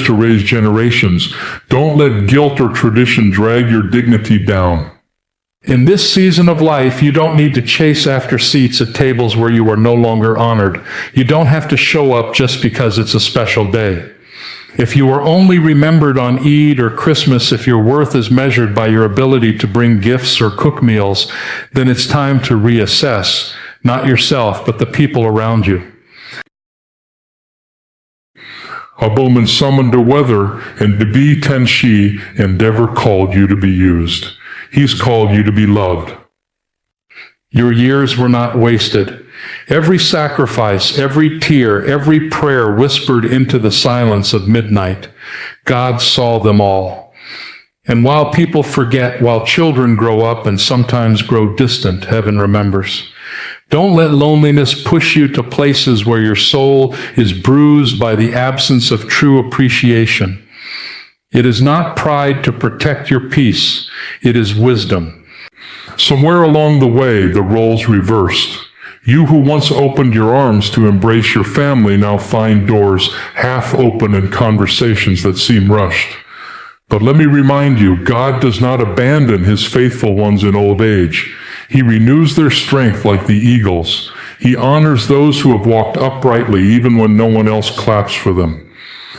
to raise generations. Don't let guilt or tradition drag your dignity down. In this season of life, you don't need to chase after seats at tables where you are no longer honored. You don't have to show up just because it's a special day. If you are only remembered on Eid or Christmas, if your worth is measured by your ability to bring gifts or cook meals, then it's time to reassess, not yourself, but the people around you. Aboman summoned a weather, and Debi Tenshi Endeavor called you to be used. He's called you to be loved. Your years were not wasted. Every sacrifice, every tear, every prayer whispered into the silence of midnight. God saw them all. And while people forget, while children grow up and sometimes grow distant, heaven remembers. Don't let loneliness push you to places where your soul is bruised by the absence of true appreciation. It is not pride to protect your peace. It is wisdom. Somewhere along the way, the roles reversed. You who once opened your arms to embrace your family now find doors half open in conversations that seem rushed. But let me remind you, God does not abandon his faithful ones in old age. He renews their strength like the eagles. He honors those who have walked uprightly even when no one else claps for them.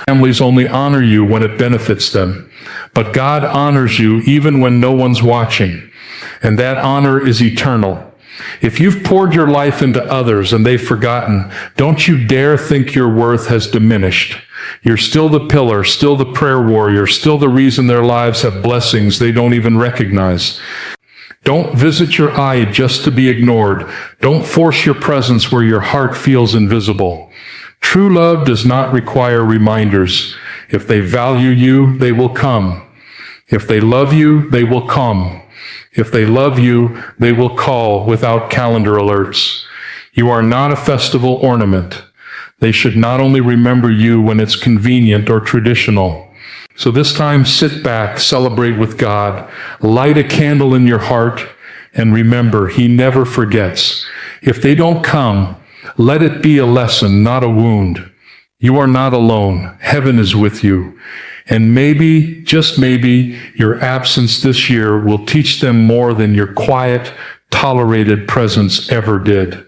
Families only honor you when it benefits them, but God honors you even when no one's watching, and that honor is eternal. If you've poured your life into others and they've forgotten, don't you dare think your worth has diminished. You're still the pillar, still the prayer warrior, still the reason their lives have blessings they don't even recognize. Don't visit your eye just to be ignored. Don't force your presence where your heart feels invisible. True love does not require reminders. If they value you, they will come. If they love you, they will come. If they love you, they will call without calendar alerts. You are not a festival ornament. They should not only remember you when it's convenient or traditional. So this time, sit back, celebrate with God, light a candle in your heart, and remember, he never forgets. If they don't come, let it be a lesson, not a wound. You are not alone. Heaven is with you. And maybe, just maybe, your absence this year will teach them more than your quiet, tolerated presence ever did.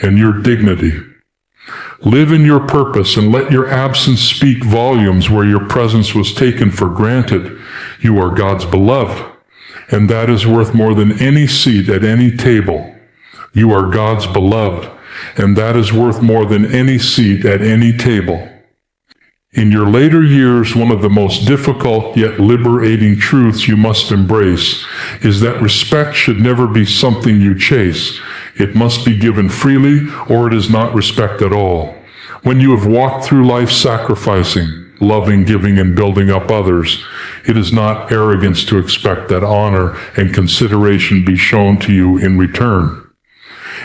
And your dignity. Live in your purpose and let your absence speak volumes where your presence was taken for granted. You are God's beloved, and that is worth more than any seat at any table. You are God's beloved, and that is worth more than any seat at any table. In your later years, one of the most difficult yet liberating truths you must embrace is that respect should never be something you chase. It must be given freely, or it is not respect at all. When you have walked through life sacrificing, loving, giving, and building up others, it is not arrogance to expect that honor and consideration be shown to you in return.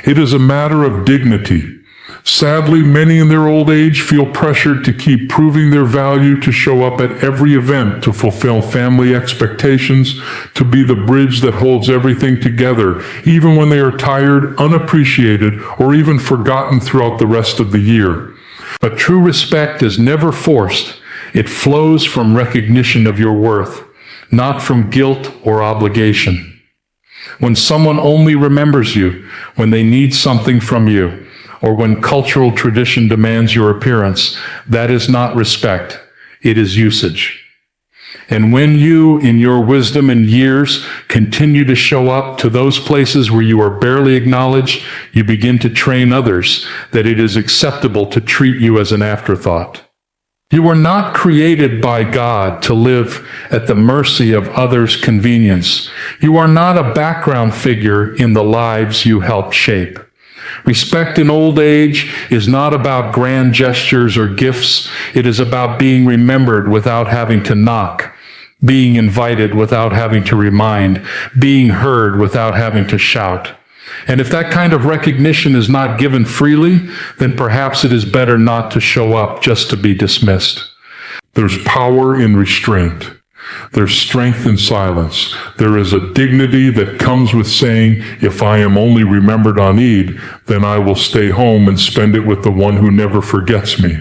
It is a matter of dignity. Sadly, many in their old age feel pressured to keep proving their value, to show up at every event, to fulfill family expectations, to be the bridge that holds everything together, even when they are tired, unappreciated, or even forgotten throughout the rest of the year. But true respect is never forced. It flows from recognition of your worth, not from guilt or obligation. When someone only remembers you when they need something from you, or when cultural tradition demands your appearance, that is not respect, it is usage. And when you, in your wisdom and years, continue to show up to those places where you are barely acknowledged, you begin to train others that it is acceptable to treat you as an afterthought. You were not created by God to live at the mercy of others' convenience. You are not a background figure in the lives you helped shape. Respect in old age is not about grand gestures or gifts. It is about being remembered without having to knock, being invited without having to remind, being heard without having to shout. And if that kind of recognition is not given freely, then perhaps it is better not to show up just to be dismissed. There's power in restraint. There's strength in silence. There is a dignity that comes with saying, if I am only remembered on Eid, then I will stay home and spend it with the one who never forgets me.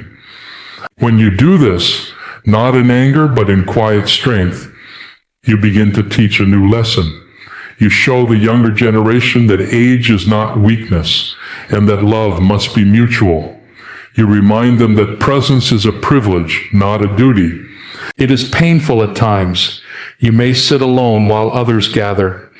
When you do this, not in anger, but in quiet strength. You begin to teach a new lesson. You show the younger generation that age is not weakness and that love must be mutual. You remind them that presence is a privilege, not a duty. It is painful at times. You may sit alone while others gather.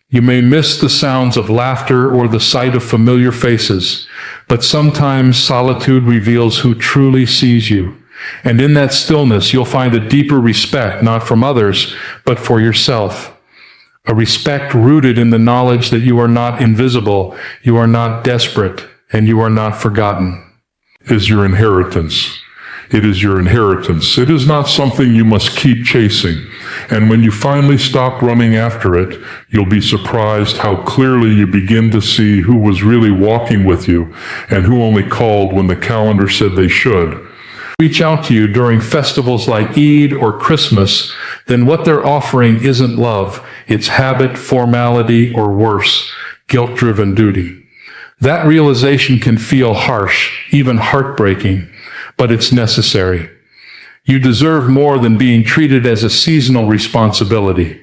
You may miss the sounds of laughter or the sight of familiar faces, but sometimes solitude reveals who truly sees you. And in that stillness, you'll find a deeper respect, not from others, but for yourself. A respect rooted in the knowledge that you are not invisible, you are not desperate, and you are not forgotten. Is your inheritance. It is your inheritance. It is not something you must keep chasing. And when you finally stop running after it, you'll be surprised how clearly you begin to see who was really walking with you and who only called when the calendar said they should. Reach out to you during festivals like Eid or Christmas, then what they're offering isn't love. It's habit, formality, or worse, guilt-driven duty. That realization can feel harsh, even heartbreaking, but it's necessary. You deserve more than being treated as a seasonal responsibility.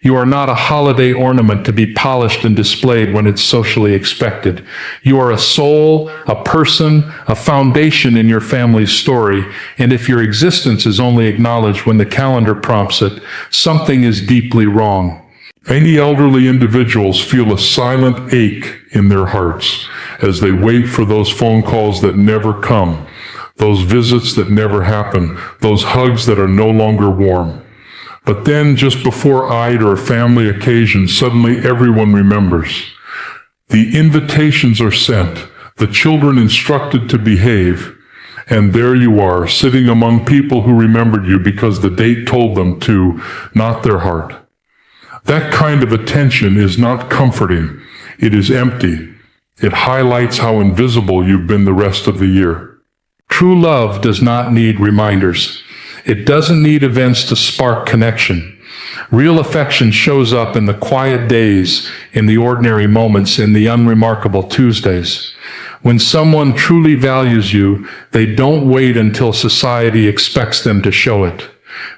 You are not a holiday ornament to be polished and displayed when it's socially expected. You are a soul, a person, a foundation in your family's story, and if your existence is only acknowledged when the calendar prompts it, something is deeply wrong. Many elderly individuals feel a silent ache in their hearts as they wait for those phone calls that never come, those visits that never happen, those hugs that are no longer warm. But then, just before Eid or a family occasion, suddenly everyone remembers. The invitations are sent, the children instructed to behave, and there you are, sitting among people who remembered you because the date told them to, not their heart. That kind of attention is not comforting. It is empty. It highlights how invisible you've been the rest of the year. True love does not need reminders. It doesn't need events to spark connection. Real affection shows up in the quiet days, in the ordinary moments, in the unremarkable Tuesdays. When someone truly values you, they don't wait until society expects them to show it.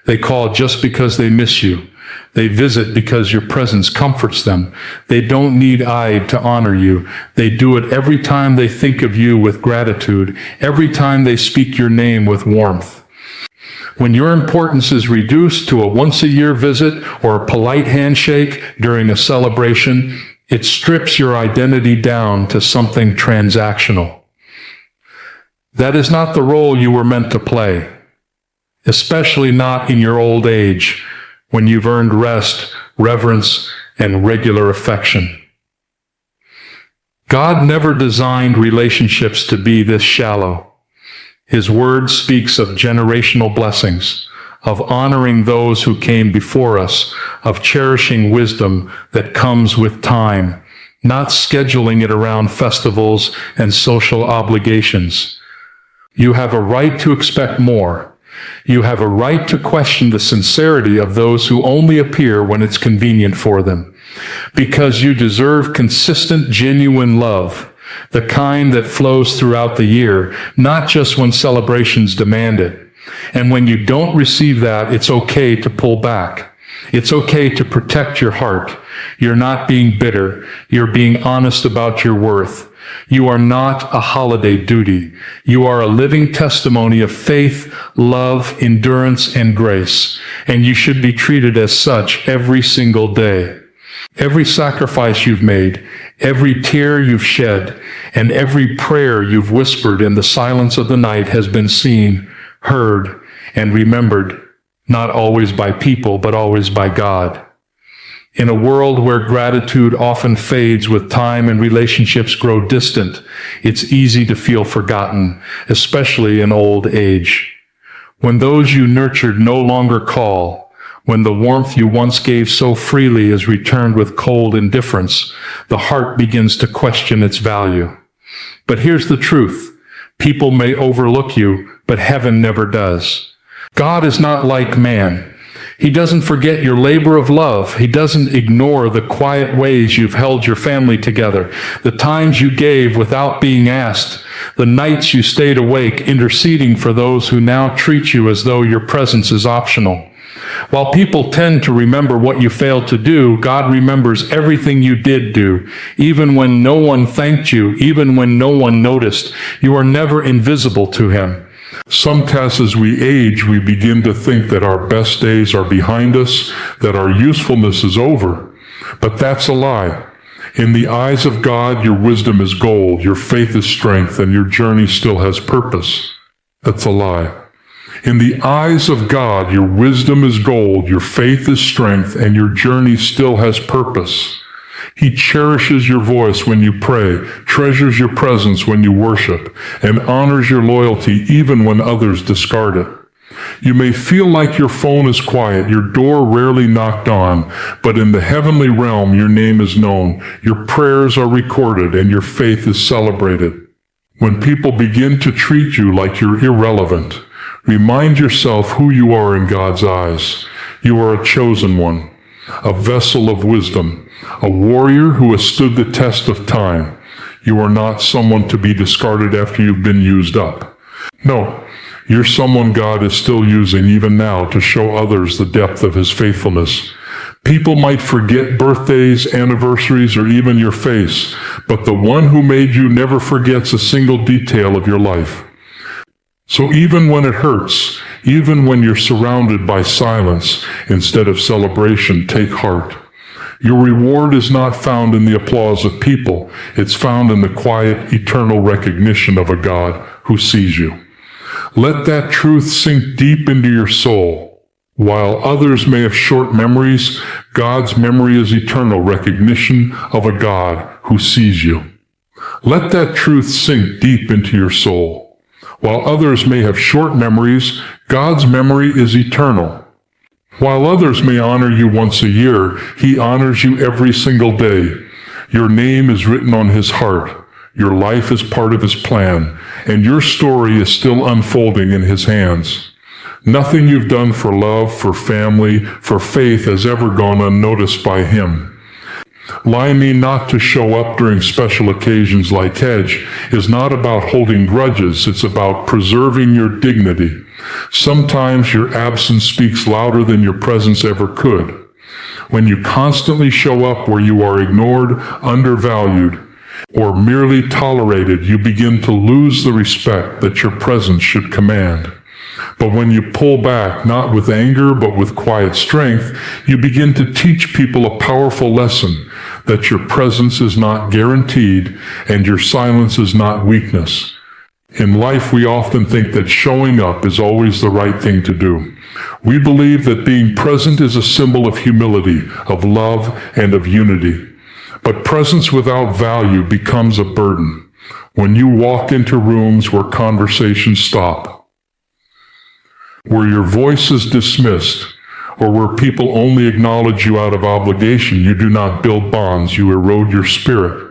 They call just because they miss you. They visit because your presence comforts them. They don't need Eid to honor you. They do it every time they think of you with gratitude, every time they speak your name with warmth. When your importance is reduced to a once-a-year visit or a polite handshake during a celebration, it strips your identity down to something transactional. That is not the role you were meant to play, especially not in your old age, when you've earned rest, reverence, and regular affection. God never designed relationships to be this shallow. His word speaks of generational blessings, of honoring those who came before us, of cherishing wisdom that comes with time, not scheduling it around festivals and social obligations. You have a right to expect more. You have a right to question the sincerity of those who only appear when it's convenient for them, because you deserve consistent, genuine love, the kind that flows throughout the year, not just when celebrations demand it. And when you don't receive that, it's okay to pull back. It's okay to protect your heart. You're not being bitter. You're being honest about your worth. You are not a holiday duty. You are a living testimony of faith, love, endurance, and grace. And you should be treated as such every single day. Every sacrifice you've made, every tear you've shed, and every prayer you've whispered in the silence of the night has been seen, heard, and remembered, not always by people, but always by God. In a world where gratitude often fades with time and relationships grow distant, it's easy to feel forgotten, especially in old age. When those you nurtured no longer call, when the warmth you once gave so freely is returned with cold indifference, the heart begins to question its value. But here's the truth. People may overlook you, but heaven never does. God is not like man. He doesn't forget your labor of love. He doesn't ignore the quiet ways you've held your family together, the times you gave without being asked, the nights you stayed awake interceding for those who now treat you as though your presence is optional. While people tend to remember what you failed to do, God remembers everything you did do. Even when no one thanked you, even when no one noticed, you are never invisible to Him. Sometimes as we age, we begin to think that our best days are behind us, that our usefulness is over. But that's a lie. In the eyes of God, your wisdom is gold, your faith is strength, and your journey still has purpose. That's a lie. In the eyes of God, your wisdom is gold, your faith is strength, and your journey still has purpose. He cherishes your voice when you pray, treasures your presence when you worship, and honors your loyalty even when others discard it. You may feel like your phone is quiet, your door rarely knocked on, but in the heavenly realm your name is known, your prayers are recorded, and your faith is celebrated. When people begin to treat you like you're irrelevant, remind yourself who you are in God's eyes. You are a chosen one, a vessel of wisdom, a warrior who has stood the test of time. You are not someone to be discarded after you've been used up. No, you're someone God is still using even now to show others the depth of His faithfulness. People might forget birthdays, anniversaries, or even your face, but the one who made you never forgets a single detail of your life. So even when it hurts, even when you're surrounded by silence instead of celebration, take heart. Your reward is not found in the applause of people. It's found in the quiet, eternal recognition of a God who sees you. Let that truth sink deep into your soul. While others may have short memories, God's memory is eternal recognition of a God who sees you. Let that truth sink deep into your soul. While others may have short memories, God's memory is eternal. While others may honor you once a year, He honors you every single day. Your name is written on His heart. Your life is part of His plan, and your story is still unfolding in His hands. Nothing you've done for love, for family, for faith has ever gone unnoticed by Him. Lie me not to show up during special occasions like Hedge is not about holding grudges, it's about preserving your dignity. Sometimes your absence speaks louder than your presence ever could. When you constantly show up where you are ignored, undervalued, or merely tolerated, you begin to lose the respect that your presence should command. But when you pull back, not with anger, but with quiet strength, you begin to teach people a powerful lesson, that your presence is not guaranteed and your silence is not weakness. In life, we often think that showing up is always the right thing to do. We believe that being present is a symbol of humility, of love, and of unity. But presence without value becomes a burden. When you walk into rooms where conversations stop, where your voice is dismissed, or where people only acknowledge you out of obligation, you do not build bonds, you erode your spirit.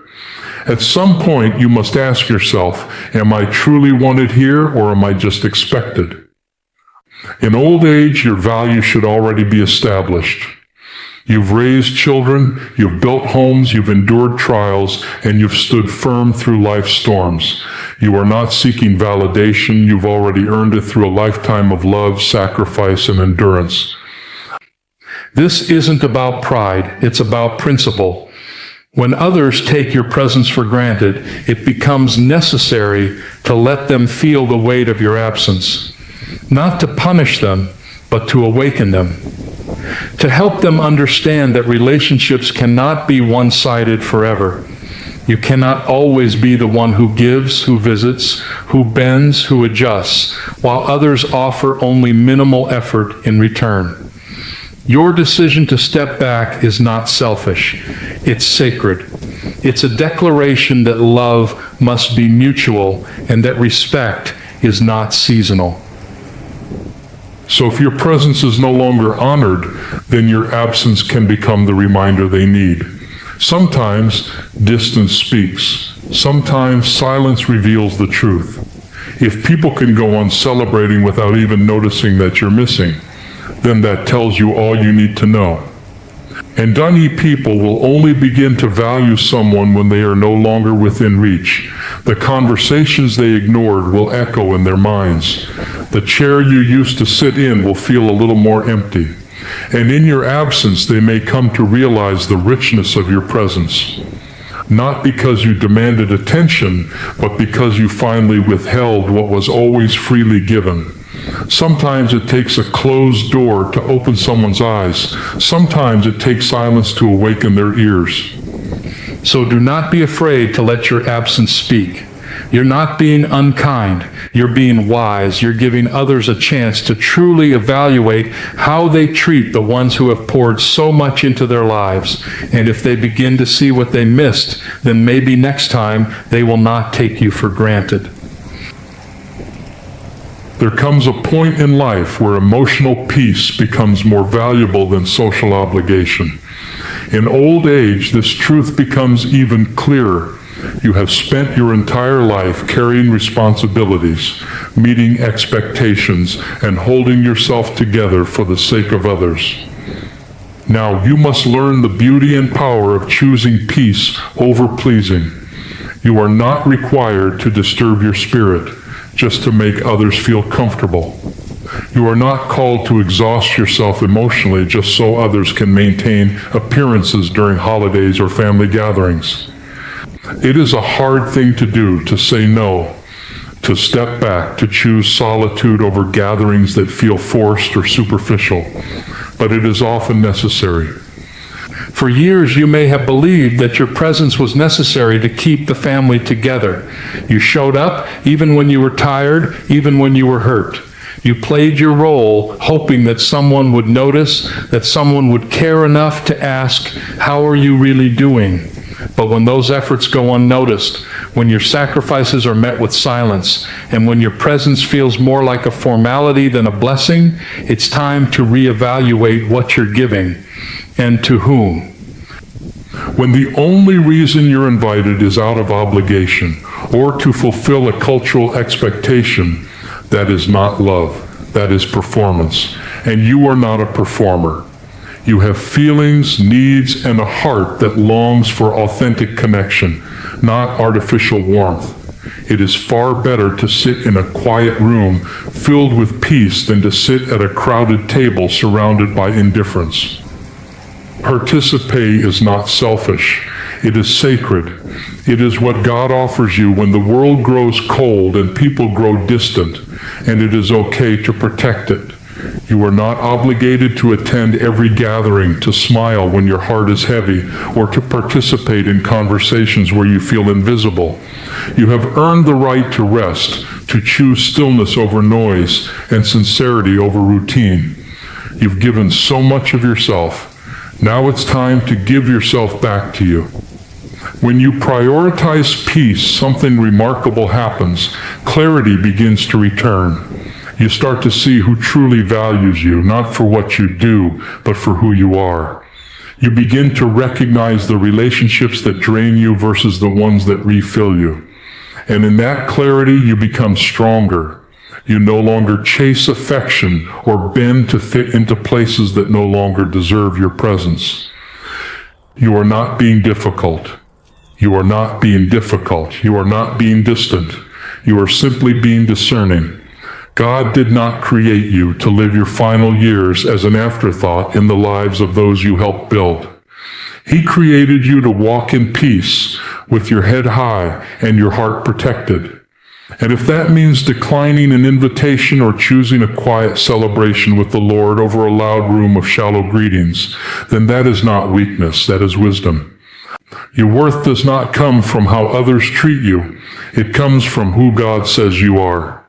At some point, you must ask yourself, am I truly wanted here, or am I just expected? In old age, your value should already be established. You've raised children, you've built homes, you've endured trials, and you've stood firm through life's storms. You are not seeking validation, you've already earned it through a lifetime of love, sacrifice, and endurance. This isn't about pride, it's about principle. When others take your presence for granted, it becomes necessary to let them feel the weight of your absence, not to punish them, but to awaken them. To help them understand that relationships cannot be one-sided forever. You cannot always be the one who gives, who visits, who bends, who adjusts, while others offer only minimal effort in return. Your decision to step back is not selfish. It's sacred. It's a declaration that love must be mutual and that respect is not seasonal. So if your presence is no longer honored, then your absence can become the reminder they need. Sometimes distance speaks. Sometimes silence reveals the truth. If people can go on celebrating without even noticing that you're missing, then that tells you all you need to know. And Dunny people will only begin to value someone when they are no longer within reach. The conversations they ignored will echo in their minds. The chair you used to sit in will feel a little more empty. And in your absence, they may come to realize the richness of your presence. Not because you demanded attention, but because you finally withheld what was always freely given. Sometimes it takes a closed door to open someone's eyes. Sometimes it takes silence to awaken their ears. So do not be afraid to let your absence speak. You're not being unkind. You're being wise. You're giving others a chance to truly evaluate how they treat the ones who have poured so much into their lives. And if they begin to see what they missed, then maybe next time they will not take you for granted. There comes a point in life where emotional peace becomes more valuable than social obligation. In old age, this truth becomes even clearer. You have spent your entire life carrying responsibilities, meeting expectations, and holding yourself together for the sake of others. Now you must learn the beauty and power of choosing peace over pleasing. You are not required to disturb your spirit just to make others feel comfortable. You are not called to exhaust yourself emotionally just so others can maintain appearances during holidays or family gatherings. It is a hard thing to do to say no, to step back, to choose solitude over gatherings that feel forced or superficial, but it is often necessary. For years, you may have believed that your presence was necessary to keep the family together. You showed up even when you were tired, even when you were hurt. You played your role, hoping that someone would notice, that someone would care enough to ask, "How are you really doing?" But when those efforts go unnoticed, when your sacrifices are met with silence, and when your presence feels more like a formality than a blessing, it's time to reevaluate what you're giving and to whom. When the only reason you're invited is out of obligation or to fulfill a cultural expectation, that is not love, that is performance, and you are not a performer. You have feelings, needs, and a heart that longs for authentic connection, not artificial warmth. It is far better to sit in a quiet room filled with peace than to sit at a crowded table surrounded by indifference. Participate is not selfish. It is sacred. It is what God offers you when the world grows cold and people grow distant, and it is okay to protect it. You are not obligated to attend every gathering, to smile when your heart is heavy, or to participate in conversations where you feel invisible. You have earned the right to rest, to choose stillness over noise and sincerity over routine. You've given so much of yourself. Now it's time to give yourself back to you. When you prioritize peace, something remarkable happens. Clarity begins to return. You start to see who truly values you, not for what you do, but for who you are. You begin to recognize the relationships that drain you versus the ones that refill you. And in that clarity, you become stronger. You no longer chase affection or bend to fit into places that no longer deserve your presence. You are not being difficult. You are not being difficult. You are not being distant. You are simply being discerning. God did not create you to live your final years as an afterthought in the lives of those you helped build. He created you to walk in peace with your head high and your heart protected. And if that means declining an invitation or choosing a quiet celebration with the Lord over a loud room of shallow greetings, then that is not weakness, that is wisdom. Your worth does not come from how others treat you. It comes from who God says you are.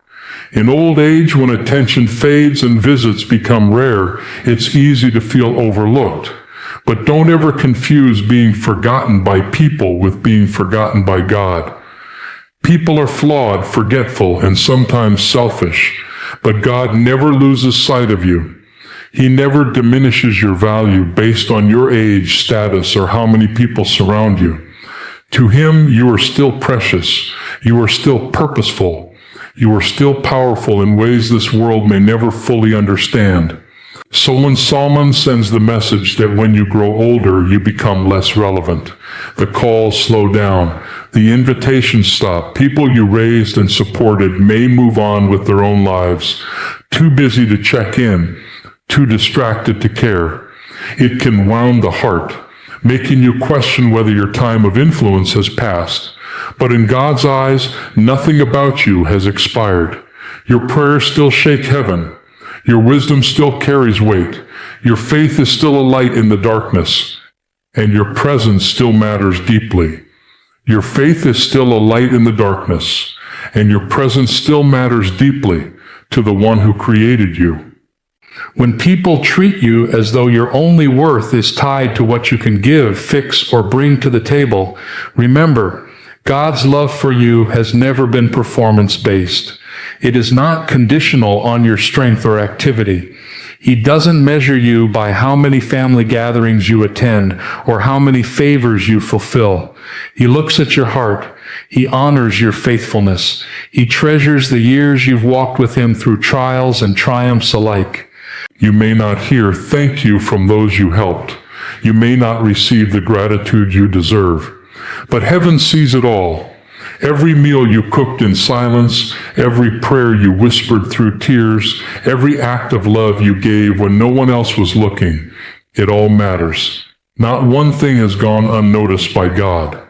In old age, when attention fades and visits become rare, it's easy to feel overlooked. But don't ever confuse being forgotten by people with being forgotten by God. People are flawed, forgetful, and sometimes selfish, but God never loses sight of you. He never diminishes your value based on your age, status, or how many people surround you. To Him, you are still precious. You are still purposeful. You are still powerful in ways this world may never fully understand. So when Solomon sends the message that when you grow older, you become less relevant, the calls slow down, the invitations stop, people you raised and supported may move on with their own lives, too busy to check in, too distracted to care, it can wound the heart, making you question whether your time of influence has passed. But in God's eyes, nothing about you has expired. Your prayers still shake heaven. Your wisdom still carries weight. Your faith is still a light in the darkness. And your presence still matters deeply. Your faith is still a light in the darkness. And your presence still matters deeply to the one who created you. When people treat you as though your only worth is tied to what you can give, fix, or bring to the table, remember, God's love for you has never been performance-based. It is not conditional on your strength or activity. He doesn't measure you by how many family gatherings you attend or how many favors you fulfill. He looks at your heart. He honors your faithfulness. He treasures the years you've walked with him through trials and triumphs alike. You may not hear thank you from those you helped. You may not receive the gratitude you deserve. But heaven sees it all. Every meal you cooked in silence, every prayer you whispered through tears, every act of love you gave when no one else was looking, it all matters. Not one thing has gone unnoticed by God.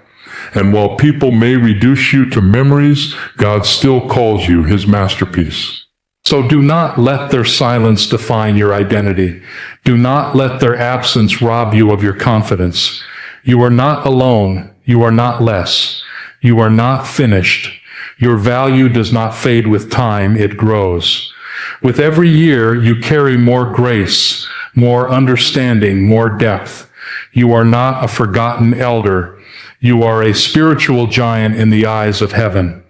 And while people may reduce you to memories, God still calls you his masterpiece. So do not let their silence define your identity. Do not let their absence rob you of your confidence. You are not alone. You are not less. You are not finished. Your value does not fade with time, it grows. With every year, you carry more grace, more understanding, more depth. You are not a forgotten elder. You are a spiritual giant in the eyes of heaven.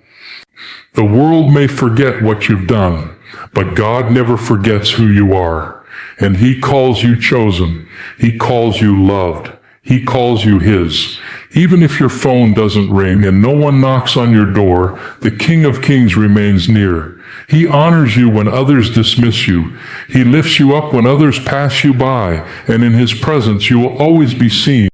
The world may forget what you've done, but God never forgets who you are. And he calls you chosen. He calls you loved. He calls you his. Even if your phone doesn't ring and no one knocks on your door, the King of Kings remains near. He honors you when others dismiss you. He lifts you up when others pass you by, and in his presence you will always be seen.